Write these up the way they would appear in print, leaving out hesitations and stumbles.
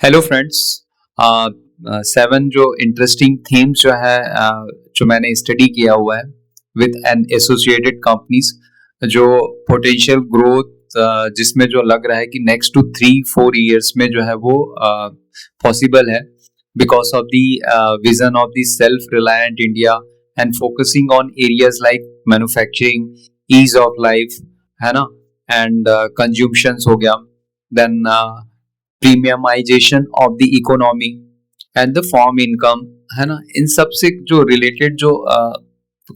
Hello friends. Seven जो interesting themes जो मैंने स्टडी किया हुआ है विद एन एसोसिएटेड कंपनीज जो पोटेंशियल ग्रोथ जिसमें जो लग रहा है कि नेक्स्ट टू 3-4 इयर्स में जो है वो पॉसिबल है because of the vision of the self reliant India and focusing on areas like manufacturing, ease of life, है ना, एंड कंज्यूम्शंस हो गया, then premiumisation of the economy and the form income, है ना। इन सब से जो रिलेटेड जो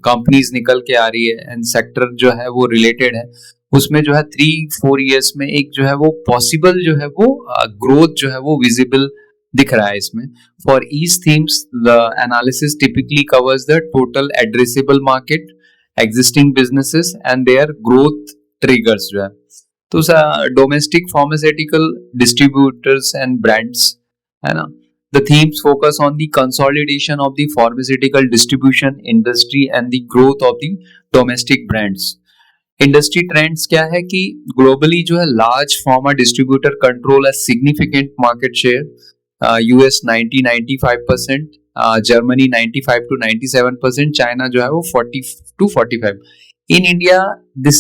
कंपनीज निकल के आ रही है एंड सेक्टर जो है वो रिलेटेड है, उसमें जो है 3-4 इयर्स में एक जो है वो पॉसिबल जो है वो ग्रोथ जो है वो विजिबल दिख रहा है इसमें। For each themes the analysis typically covers the total addressable market, existing businesses and their growth triggers जो है। तो domestic pharmaceutical distributors and brands, है ना। The themes focus on the consolidation of the pharmaceutical distribution industry and the growth of the domestic brands. Industry trends क्या है कि globally जो है large pharma distributor control a significant market share, US 90-95%, Germany 95-97%, China जो है वो 40-45%। In India, this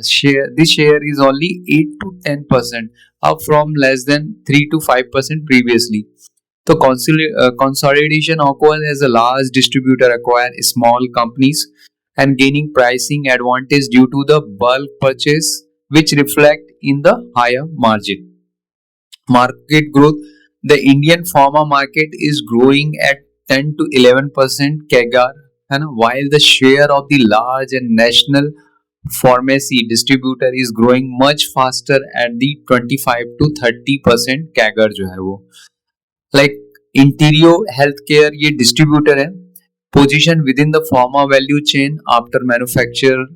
share is only 8-10%, up from less than 3-5% previously. So consolidation occurs as a large distributor acquire small companies and gaining pricing advantage due to the bulk purchase, which reflect in the higher margin. Market growth: the Indian pharma market is growing at 10-11% CAGR, है ना, while the share of the large and national pharmacy distributor is growing much faster at the 25-30% CAGR जो है वो। Like Interio Healthcare ये distributor है, position within the pharma value chain after manufacturer,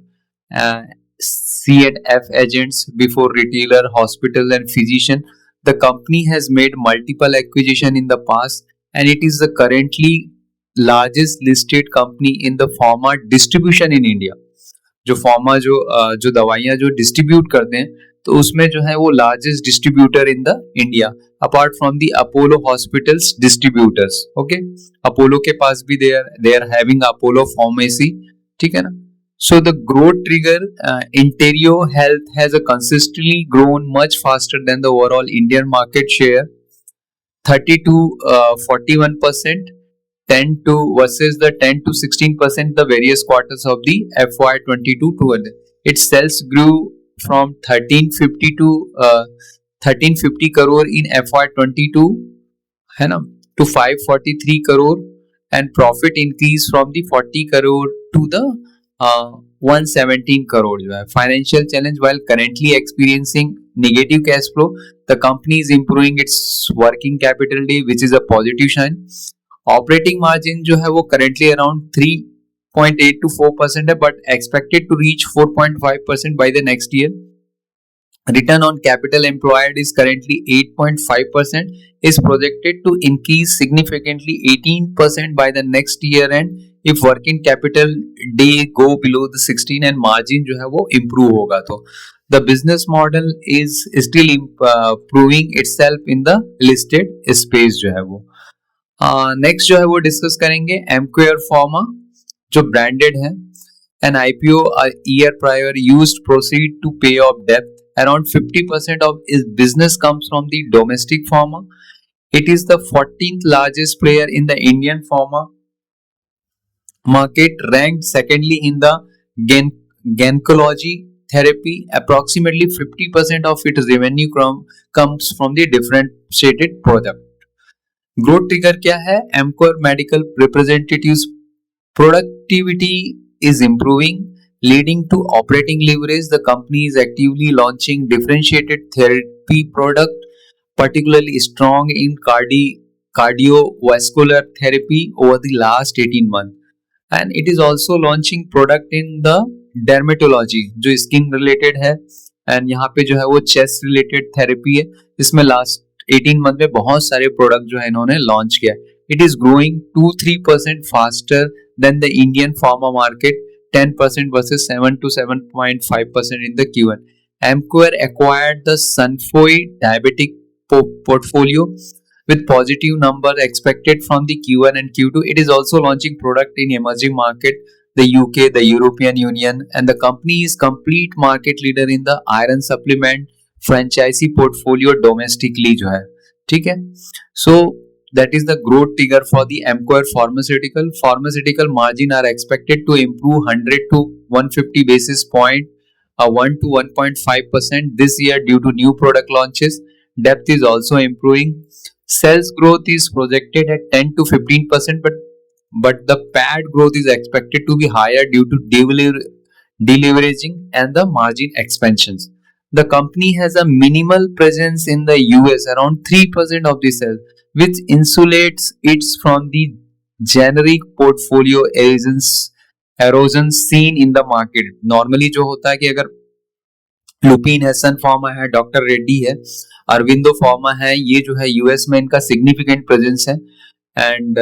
uh, C&F agents before retailer, hospital and physician. The company has made multiple acquisition in the past and it is the currently largest listed company in the pharma distribution in India. जो pharma जो दवाइयां जो distribute करते हैं, तो उसमें जो है वो largest distributor in the India apart from the Apollo hospitals distributors. Okay, Apollo के पास भी they are having Apollo pharmacy, ठीक है ना। So the growth trigger, Interio Health has a consistently grown much faster than the overall Indian market share, 30-41%, 10 to versus the 10-16% the various quarters of the FY22 toward its sales grew from 1350 crore in FY22, है ना, to 543 crore, and profit increased from the 40 crore to the 117 crore जो है। Financial challenge: while currently experiencing negative cash flow, the company is improving its working capital day, which is a positive sign. Operating margin जो है वो currently around 3.8-4% है, but expected to reach 4.5% by the next year. Return on capital employed is currently 8.5%, is projected to increase significantly 18% by the next year and if working capital day go below the 16 and margin जो है वो improve होगा. तो the business model is still proving itself in the listed space जो है वो. Next जो है वो डिस्कस करेंगे एमक्वेयर फार्मा, जो ब्रांडेड है. An IPO a year prior used proceed to pay off debt. Around 50% of its business comes from the domestic pharma. It is the 14th largest player in the Indian pharma market, ranked secondly in the gynecology therapy. Approximately 50% of its revenue comes from the differentiated product. Growth trigger क्या है? Amcor medical representatives productivity is improving, leading to operating leverage. The company is actively launching differentiated therapy product, particularly strong in cardiovascular therapy over the last 18 months, and it is also launching product in the dermatology जो skin related है, and यहाँ पे जो है वो chest related therapy है. इसमें last 18 month में बहुत सारे प्रोडक्ट जो है इन्होंने लॉन्च किया. It is growing 2-3% faster than the Indian pharma market, 10% versus 7-7.5% in the Q1. Amcor acquired the Sunfoi diabetic portfolio with positive number expected from the Q1 and Q2. It is also launching product in emerging market, the UK, the European Union, and the company is complete market leader in the iron supplement franchisee portfolio domestically जो है, ठीक है. So that is the growth trigger for the Emcor Pharmaceutical. Pharmaceutical margin are expected to improve 100 to 150 basis point, 1 to 1.5% this year due to new product launches. Depth is also improving. Sales growth is projected at 10 to 15%, but the PAT growth is expected to be higher due to deleveraging and the margin expansions. The company has a minimal presence in the US, around 3% of the sales, which insulates it from the generic portfolio erosion seen in the market. Normally जो होता है कि अगर Lupin है, सन pharma है, doctor Reddy है, Aurobindo pharma है, ये जो है यूएस में इनका सिग्निफिकेंट प्रेजेंस है, एंड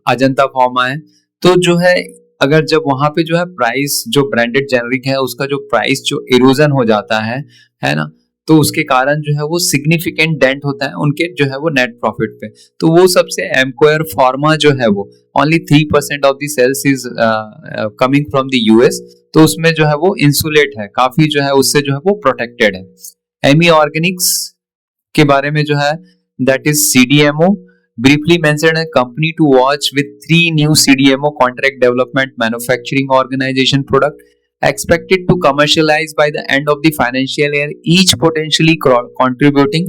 अजंता फार्मा है. तो जो है अगर जब वहां पे जो है प्राइस जो ब्रांडेड जेनरिक है उसका जो प्राइस जो इरोजन हो जाता है ना, तो उसके कारण जो है वो सिग्निफिकेंट डेंट होता है उनके जो है वो नेट प्रॉफिट पे. तो वो सबसे एमक्वायर फार्मा जो है वो only 3% of the sales is coming from the US, तो उसमें जो है वो इंसुलेट है काफी, जो है उससे जो है वो प्रोटेक्टेड है. एमी ऑर्गेनिक्स के बारे में जो है that is CDMO. Briefly mentioned a company to watch with 3 new CDMO contract development manufacturing organization product expected to commercialize by the end of the financial year, each potentially contributing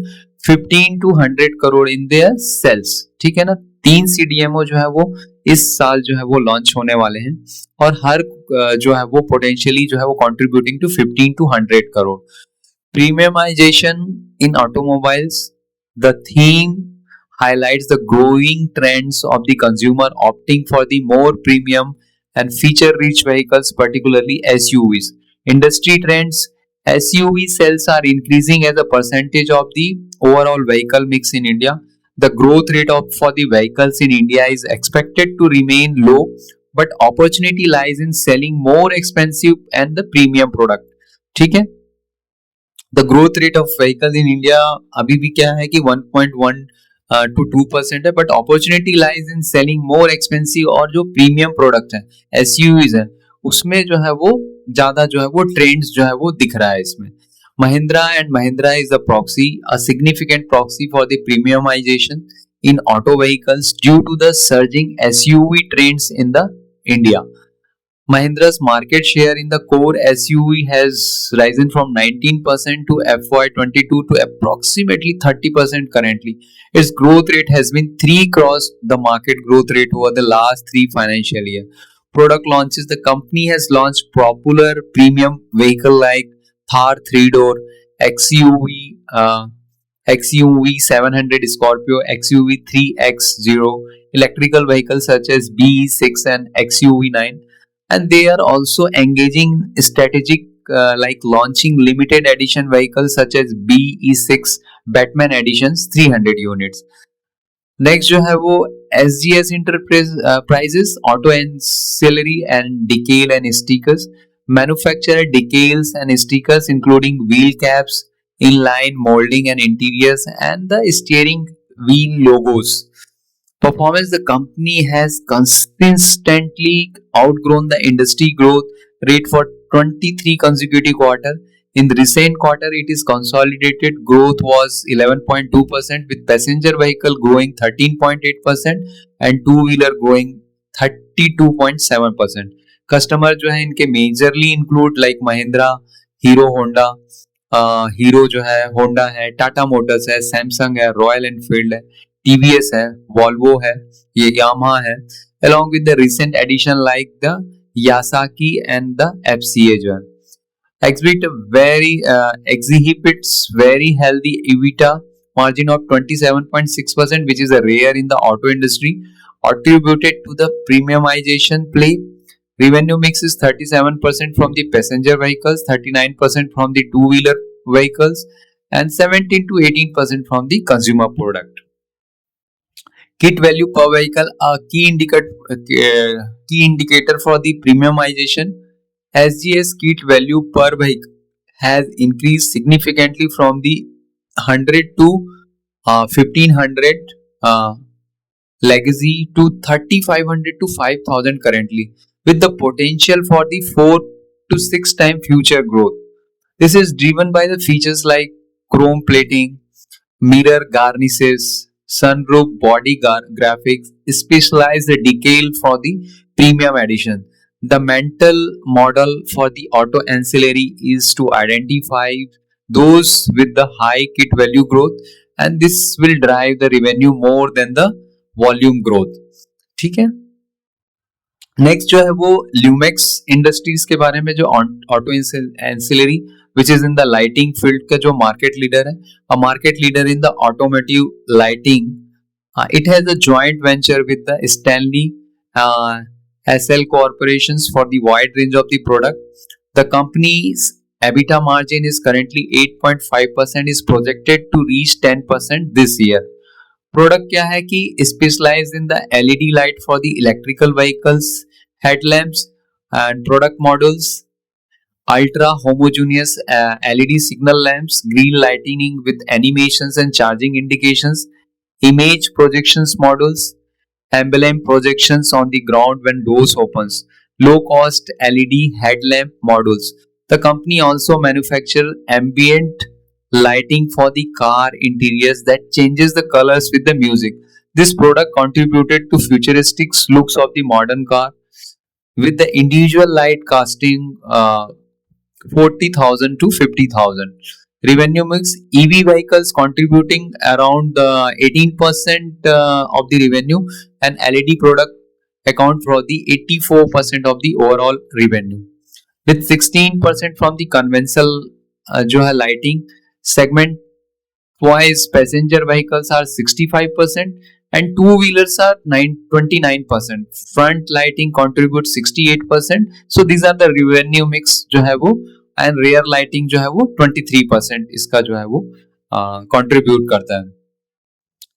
15 to 100 crore in their sales. ठीक है ना, 3 CDMO जो है वो इस साल जो है वो लॉन्च होने वाले हैं और हर जो है वो पोटेंशियली जो है वो contributing to 15 to 100 crore. Premiumization in automobiles. The theme highlights the growing trends of the consumer opting for the more premium and feature-rich vehicles, particularly SUVs. Industry trends: SUV sales are increasing as a percentage of the overall vehicle mix in India. The growth rate for the vehicles in India is expected to remain low, but opportunity lies in selling more expensive and the premium product. ठीक है. The growth rate of vehicles in India अभी भी क्या है कि 1.1 to 2% है, but opportunity lies in selling more expensive और जो प्रीमियम प्रोडक्ट है एसयूवीज है उसमें जो है वो ज्यादा जो है वो ट्रेंड्स जो है वो दिख रहा है इसमें. Mahindra and Mahindra is a proxy, a significant proxy for the premiumisation in auto vehicles due to the surging SUV trends in the India. Mahindra's market share in the core SUV has risen from 19% to FY22 to approximately 30% currently. Its growth rate has been 3 cross the market growth rate over the last 3 financial years. Product launches: the company has launched popular premium vehicle like Thar 3-door, XUV, XUV 700 Scorpio, XUV 3X0, electrical vehicles such as BE6 and XUV 9. And they are also engaging strategic like launching limited edition vehicles such as BE6 Batman editions 300 units. Next जो है वो SGS Enterprises Auto Ancillary and Decal and Stickers manufacture decals and stickers including wheel caps, inline molding and interiors, and the steering wheel logos. Performance: the company has consistently outgrown the industry growth rate for 23 consecutive quarters. In the recent quarter, it is consolidated growth was 11.2%, with passenger vehicle growing 13.8% and two-wheeler growing 32.7%. Customer जो है इनके majorly include like Mahindra, Hero Honda, hero जो है, Honda है, Tata Motors है, Samsung है, royal Enfield है, TVS है, वॉल्वो है, ये यामाहा है, along with the recent addition like the Yasaki and the FCA जो है. Exhibits very healthy EBITDA margin of 27.6%, which is a rare in the auto industry, attributed to the premiumization play. Revenue mix is 37% from the passenger vehicles, 39% from the two-wheeler vehicles, and 17 to 18% from the consumer product. Kit value per vehicle, a key indicator for the premiumization. SGS kit value per vehicle has increased significantly from the 100 to 1500 legacy to 3500 to 5000 currently, with the potential for the 4 to 6 time future growth. This is driven by the features like chrome plating, mirror garnishes, sunroof body graphics, specialized decal for the premium edition. The mental model for the auto ancillary is to identify those with the high kit value growth, and this will drive the revenue more than the volume growth. ठीक है. Next जो है वो Lumax industries के बारे में, जो auto ancillary which is in the lighting field का जो मार्केट लीडर है, a market leader in the automotive lighting. It has a joint venture with the Stanley SL corporations for the wide range of the product. The company's EBITDA margin is currently 8.5%, is projected to reach 10% this year. Product क्या है कि specialise in the LED light for the electrical vehicles, headlamps and product models, ultra homogeneous LED signal lamps, green lighting with animations and charging indications, image projections models, emblem projections on the ground when doors opens, low cost LED headlamp models. The company also manufacture ambient lighting for the car interiors that changes the colors with the music. This product contributed to futuristic looks of the modern car with the individual light costing 40,000 to 50,000. Revenue mix: EV vehicles contributing around 18% of the revenue, and LED product account for the 84% of the overall revenue, with 16% from the conventional जो है lighting segment wise. Passenger vehicles are 65% and two wheelers are 29%. Front lighting contributes 68%. So these are the revenue mix जो है वो, and rear lighting जो है वो 23% इसका जो है वो contribute करता है.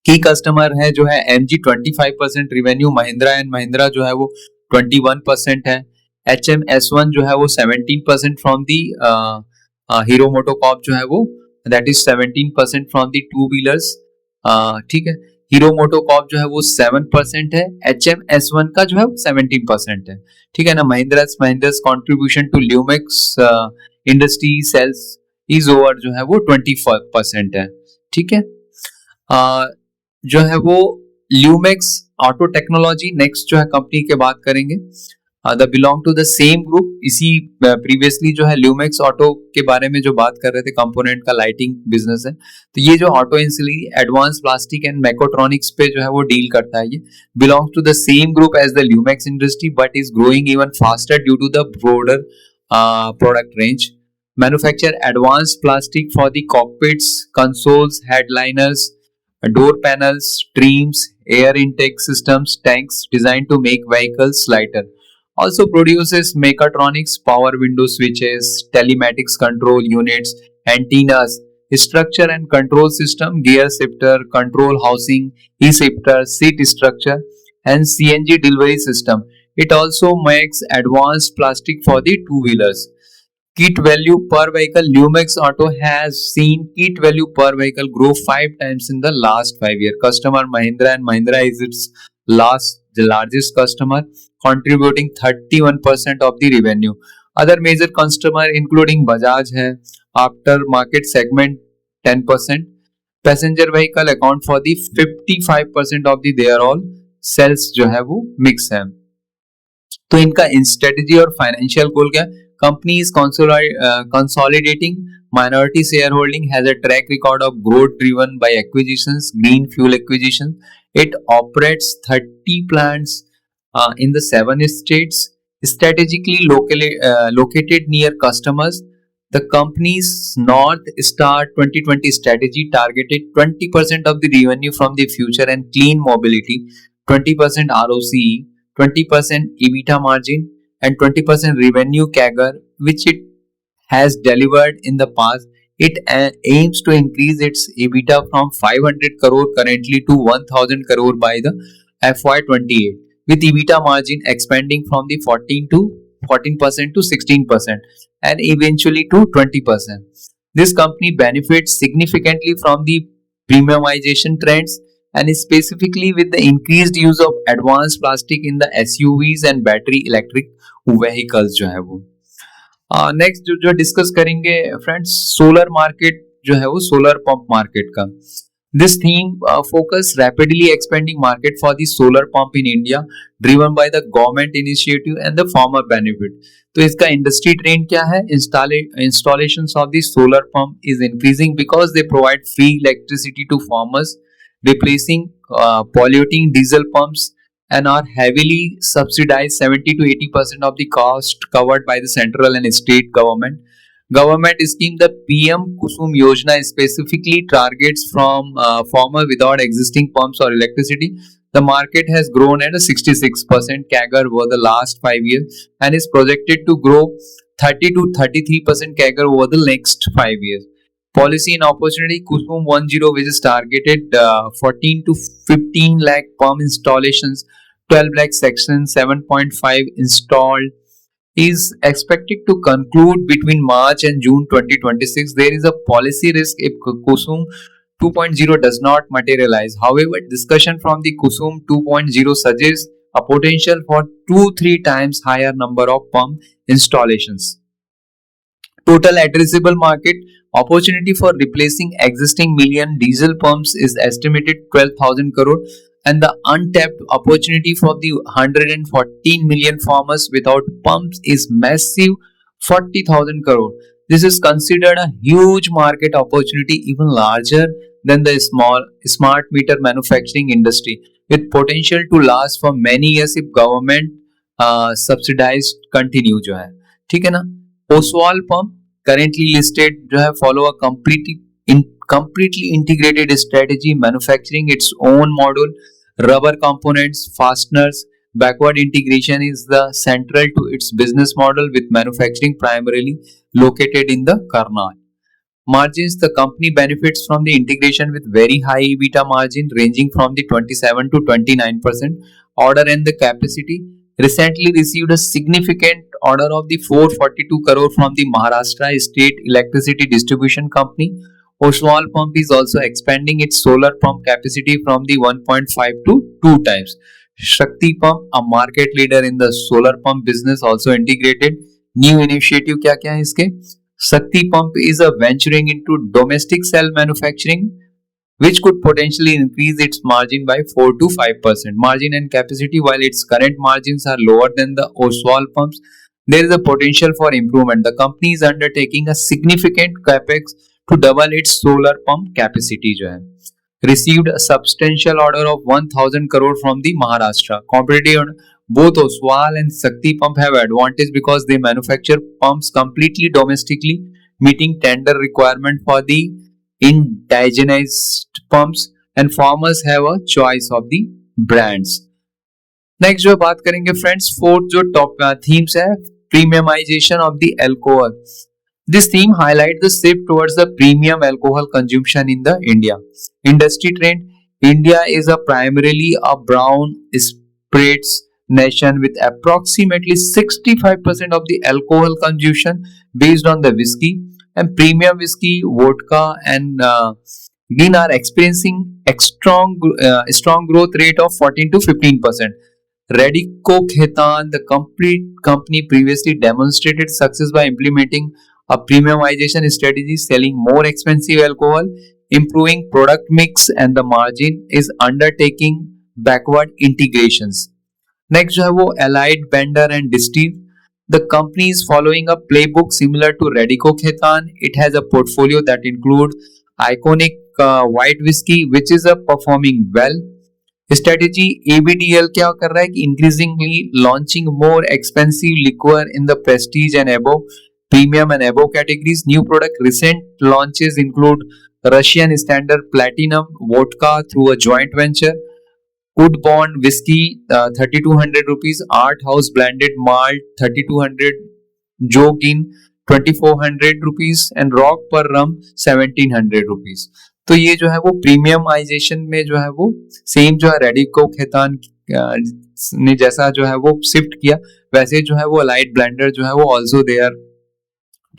की कस्टमर है जो है MG 25% revenue, Mahindra and Mahindra जो है वो 21% है, HM-S1 जो है वो 17% from the हीरो मोटोकॉर्प जो है वो that is 17% from the two wheelers. ठीक है. हीरो मोटोकॉर्प जो है वो 7% है, HM-S1 का जो है 17% है. ठीक है ना. महिंद्रा's contribution to Lumex industry sales is over जो है वो 25% है. ठीक है. जो है वो Lumex ऑटो टेक्नोलॉजी नेक्स्ट जो है कंपनी के बात करेंगे. The belong to the same group. इसी प्रीवियसली जो है ल्यूमेक्स ऑटो के बारे में जो बात कर रहे थे, कंपोनेंट का लाइटिंग बिजनेस है. तो ये जो auto ancillary advance plastic and mechatronics पे जो है वो डील करता है. ये belongs to the same group as the Lumax industry but is growing even faster due to the broader product range. Manufacture advance plastic for the cockpits, consoles, headliners, door panels, trims, air intake systems, tanks designed to make vehicles lighter. Also produces mechatronics, power window switches, telematics control units, antennas, structure and control system, gear shifter, control housing, e-shifter, seat structure, and CNG delivery system. It also makes advanced plastic for the two-wheelers. Kit value per vehicle: Lumex Auto has seen kit value per vehicle grow 5 times in the last 5 years. Customer Mahindra and Mahindra is its largest customer, contributing 31% of the revenue. Other major customer including Bajaj है, aftermarket segment 10%, passenger vehicle account for the 55% of the their all sales जो है वो mix है. तो इनका strategy और financial goal क्या है? Company is consolidating minority shareholding, has a track record of growth driven by acquisitions, green fuel acquisitions. It operates 30 plants in the 7 states, strategically located near customers. The company's North Star 2020 strategy targeted 20% of the revenue from the future and clean mobility, 20% ROCE, 20% EBITDA margin, and 20% revenue CAGR, which it has delivered in the past. It aims to increase its EBITDA from 500 crore currently to 1000 crore by the FY28, with EBITDA margin expanding from the 14% to 16% and eventually to 20%. This company benefits significantly from the premiumization trends, and specifically with the increased use of advanced plastic in the SUVs and battery electric vehicles जो है वो। Next जो discuss करेंगे friends, solar market जो है वो solar pump market का। This theme focus rapidly expending market for the solar pump in India driven by the government initiative and the farmer benefit. तो इसका इंडस्ट्री ट्रेंड क्या है? Installation of the solar pump is increasing because they provide free electricity to farmers, replacing polluting diesel pumps, and are heavily subsidized 70 to 80% of the cost covered by the central and state government. Government scheme the PM Kusum Yojana specifically targets from farmer without existing pumps or electricity. The market has grown at a 66% CAGR over the last 5 years and is projected to grow 30 to 33% CAGR over the next 5 years. Policy and opportunity, Kusum 10, which is targeted 14 to 15 lakh pump installations, 12 lakh sections, 7.5 installed, is expected to conclude between March and June 2026. There is a policy risk if Kusum 2.0 does not materialize. However, discussion from the Kusum 2.0 suggests a potential for 2-3 times higher number of pump installations. Total addressable market opportunity for replacing existing million diesel pumps is estimated 12,000 crore, and the untapped opportunity for the 114 million farmers without pumps is massive 40,000 crore. This is considered a huge market opportunity, even larger than the smart meter manufacturing industry, with potential to last for many years if government subsidized continue जो है, ठीक है ना। Oswal pump currently listed जो है follow a completely integrated strategy, manufacturing its own module, rubber components, fasteners. Backward integration is the central to its business model, with manufacturing primarily located in the Karnal. Margins, the company benefits from the integration with very high EBITDA margin ranging from the 27 to 29%. Order and the capacity, recently received a significant order of the 442 crore from the Maharashtra State Electricity Distribution Company. Oswal Pump is also expanding its solar pump capacity from the 1.5 to 2 times. Shakti Pump, a market leader in the solar pump business, also integrated. New initiative क्या क्या है इसके? Shakti Pump is a venturing into domestic cell manufacturing, which could potentially increase its margin by 4 to 5%. Margin and capacity, while its current margins are lower than the Oswal pumps, there is a potential for improvement. The company is undertaking a significant capex to double its solar pump capacity जो है. Received a substantial order of 1,000 crore from the Maharashtra. Competitive, both Oswal and Shakti Pump have advantage because they manufacture pumps completely domestically, meeting tender requirement for the indigenous pumps, and farmers have a choice of the brands. Next जो बात करेंगे friends, fourth जो top themes है, premiumisation of the alcohol. This theme highlight the shift towards the premium alcohol consumption in the India. Industry trend, India is a primarily a brown spirits nation with approximately 65% of the alcohol consumption based on the whiskey, and premium whiskey, vodka and gin are experiencing a strong growth rate of 14 to 15%. Radico Khaitan, the complete company, previously demonstrated success by implementing a premiumization strategy, selling more expensive alcohol, improving product mix, and the margin is undertaking backward integrations. Next जो है वो Allied Bender and Distill. The company is following a playbook similar to Radico Khaitan. It has a portfolio that includes iconic white whiskey, which is performing well. Strategy, ABDL क्या कर रहा है कि increasingly launching more expensive liquor in the prestige and above, premium and above categories. New product recent launches include Russian Standard Platinum vodka through a joint venture, Woodbourne whiskey 3,200 rupees, Art House blended malt 3,200, Jogin 2,400 rupees and Rock per rum 1,700 rupees. तो ये जो है वो premiumisation में जो है वो same जो है रेडिको खैतान ने जैसा जो है वो शिफ्ट किया, वैसे जो है वो अलाइड ब्लेंडर जो है वो also they are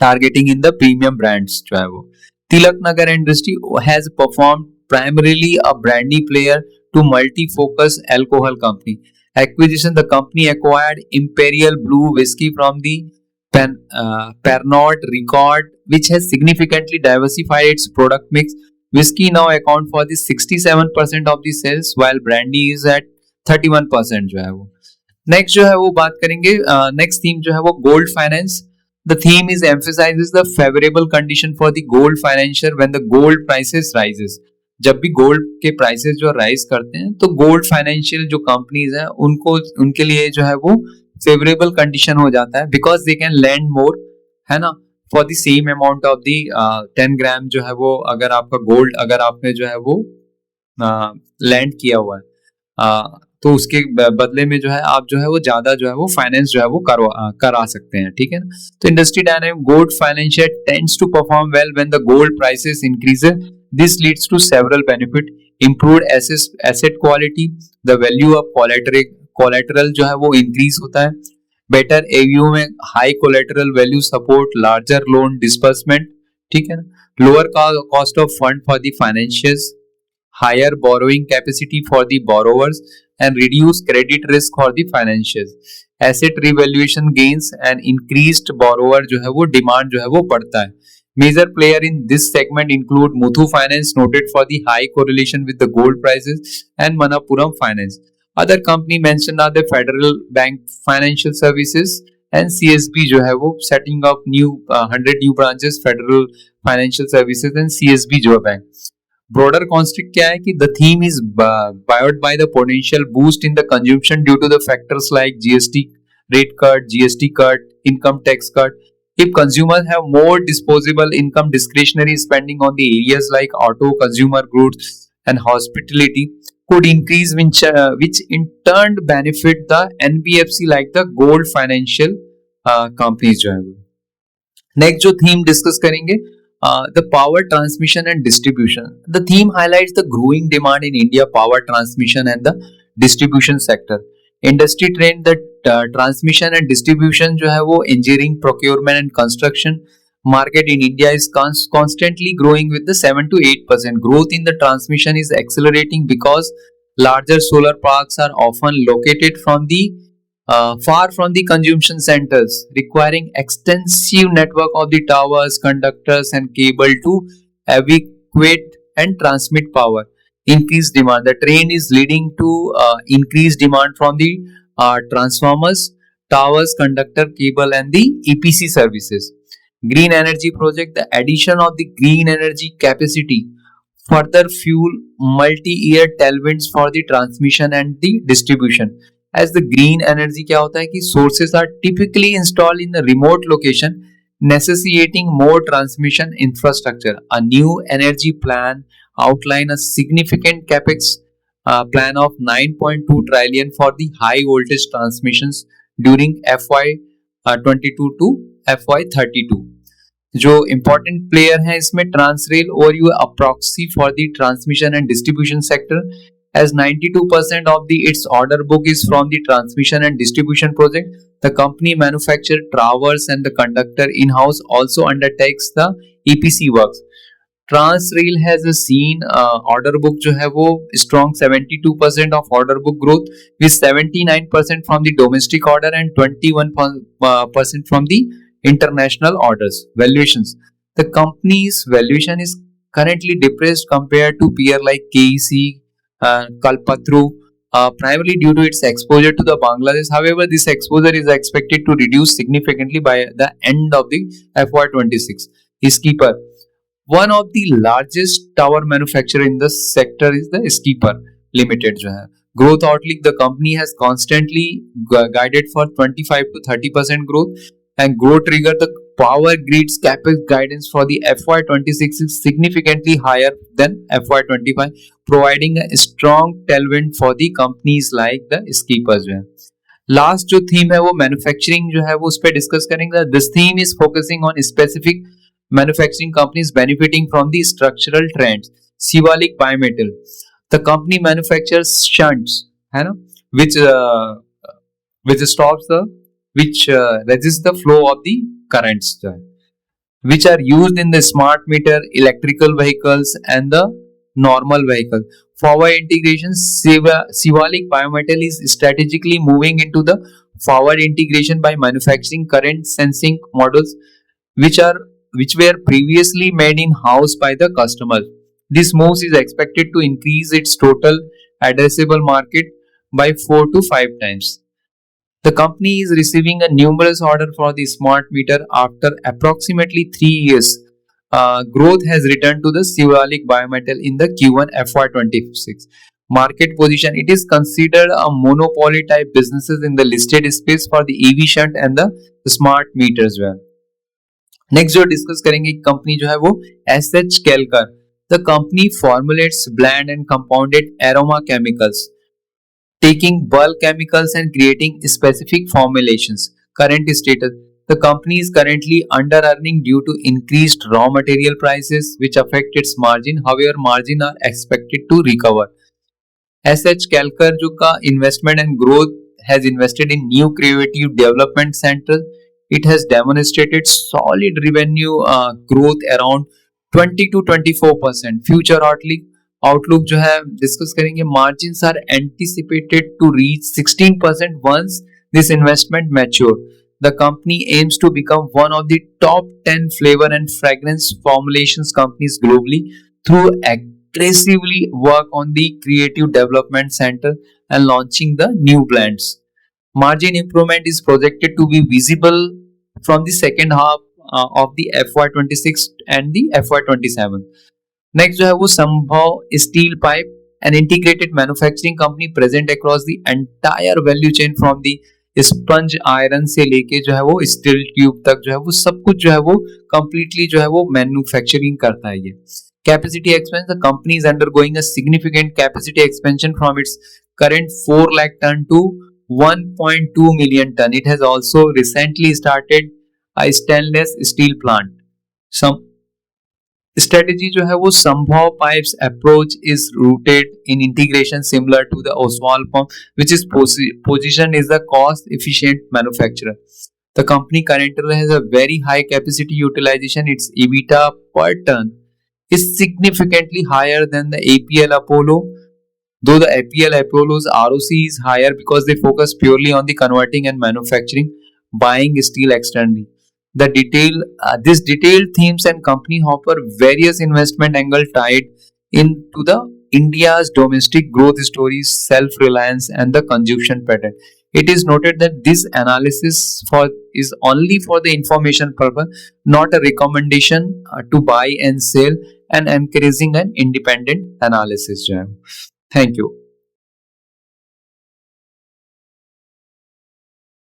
targeting in the premium brands जो है वो. Tilak Nagar industry has perform primarily a brandy player to multi-focus alcohol company. Acquisition: the company acquired Imperial Blue whiskey from the Pernod Ricard, which has significantly diversified its product mix. Whiskey now account for the 67% of the sales, while brandy is at 31% जो है वो. Next जो है वो बात करेंगे, next theme जो है वो gold finance. The theme is emphasises the favourable condition for the gold financier when the gold prices rises. जब भी गोल्ड के प्राइसेस जो राइज करते हैं तो गोल्ड फाइनेंशियल जो कंपनीज हैं उनको उनके लिए जो है वो फेवरेबल कंडीशन हो जाता है, बिकॉज दे कैन लैंड मोर, है ना, for the same amount of the 10 ग्राम जो है वो, अगर आपका गोल्ड अगर आपने जो है वो लैंड किया हुआ है तो उसके बदले में जो है आप जो है वो ज्यादा जो है वो फाइनेंस जो है वो करा सकते हैं, ठीक है ना. तो industry dynamic: gold financier tends to perform well when the gold prices increases. This leads to several benefit: improved asset quality, the value of collateral जो है वो इंक्रीज होता है. बेटर एवीओ में high collateral value support larger loan disbursement, ठीक है ना. Lower cost of fund for the financiers, higher borrowing capacity for the borrowers, and reduce credit risk for the financiers. Asset revaluation gains and increased borrower जो है वो demand जो है वो बढ़ता है. Major player in this segment include Muthoot Finance, noted for the high correlation with the gold prices, and Manappuram Finance. Other company mentioned are the Federal Bank Financial Services and CSB जो है वो setting up 100 new branches, Federal Financial Services and CSB जो bank. Broader construct क्या है कि the theme is buoyed by the potential boost in the consumption due to the factors like GST rate cut, GST cut, income tax cut. If consumers have more disposable income, discretionary spending on the areas like auto, consumer goods, and hospitality could increase, which in turn benefit the NBFC like the gold financial companies जो है. Next जो theme discuss करेंगे, the power transmission and distribution. The theme highlights the growing demand in India power transmission and the distribution sector. Industry trend, the transmission and distribution जो है वो engineering, procurement and construction market in India is constantly growing with the 7 to 8%. Growth in the transmission is accelerating because larger solar parks are often located from the far from the consumption centers, requiring extensive network of the towers, conductors, and cable to evacuate and transmit power. Increased demand. The trend is leading to increased demand from the transformers, towers, conductor, cable, and the EPC services. Green energy project. The addition of the green energy capacity further fuel multi-year tailwinds for the transmission and the distribution. As the green energy क्या होता है कि sources are typically installed in a remote location, necessitating more transmission infrastructure. A new energy plan outline a significant capex plan of 9.2 trillion for the high voltage transmissions during FY22 to FY32. जो important player हैं इसमें Transrail overview a proxy for the transmission and distribution sector, as 92% of its order book is from the transmission and distribution project. The company manufactures towers and the conductor in-house, also undertakes the EPC works. Transrail has seen order book जो है वो strong 72% of order book growth, with 79% from the domestic order and 21% from the international orders. Valuations. The company's valuation is currently depressed compared to peer like KEC, Kalpatru, primarily due to its exposure to the Bangladesh. However, this exposure is expected to reduce significantly by the end of the FY26. Skipper, one of the largest tower manufacturer in the sector is the Skipper Limited जो है. Growth outlook, the company has constantly guided for 25 to 30% growth, and growth trigger the power grid's capex guidance for the FY26 is significantly higher than FY25, providing a strong tailwind for the companies like the Skippers जो है. Last जो theme है वो manufacturing जो है वो उस पर डिस्कस करेंगे. This theme is focusing on specific manufacturing companies benefiting from the structural trends. Shivalik bimetal, the company manufactures shunts, है ना, which stops the which resist the flow of the currents which are used in the smart meter, electrical vehicles, and the normal vehicle. Forward integration, Shivalik Biometal is strategically moving into the forward integration by manufacturing current sensing models which are which were previously made in house by the customer. This move is expected to increase its total addressable market by 4 to 5 times. The company is receiving a numerous order for the smart meter after approximately 3 years. Growth has returned to the Shivalik Biometal in the Q1 FY26. Market position, it is considered a monopoly type businesses in the listed space for the EV shunt and the smart meters. Next जो discuss करेंगे company जो है वो S H Kelkar. The company formulates blend and compounded aroma chemicals taking bulk chemicals and creating specific formulations. Current status, the company is currently under earning due to increased raw material prices which affect its margin. However, margin are expected to recover. SH Kelkar जो का investment and growth has invested in new creative development center. It has demonstrated solid revenue growth around 20 to 24%. Future outlook जो है discuss करेंगे. Margins are anticipated to reach 16% once this investment mature. The company aims to become one of the top 10 flavor and fragrance formulations companies globally through aggressively work on the creative development center and launching the new blends. Margin improvement is projected to be visible from the second half of the FY26 and the FY27. Next जो है वो संभव steel pipe, an integrated manufacturing company present across the entire value chain from the sponge iron से लेके जो है वो steel tube तक जो है वो सब कुछ जो है वो कंप्लीटली जो है वो मैन्युफैक्चरिंग करता है. ये capacity expansion, the company is undergoing a significant capacity expansion from its current 4 lakh ton to 1.2 million ton. It has also recently started a stainless steel plant. Some strategy जो है वो संभव pipes approach is rooted in integration similar to the Oswald pump, which is positioned as a cost efficient manufacturer. The company currently has a very high capacity utilization. Its EBITDA per ton is significantly higher than the APL Apollo, though the APL Apollo's ROC is higher because they focus purely on the converting and manufacturing, buying steel externally. This detailed themes and company offer various investment angle tied into the India's domestic growth stories, self-reliance, and the consumption pattern. It is noted that this analysis is only for the information purpose, not a recommendation to buy and sell, and encouraging an independent analysis. Thank you.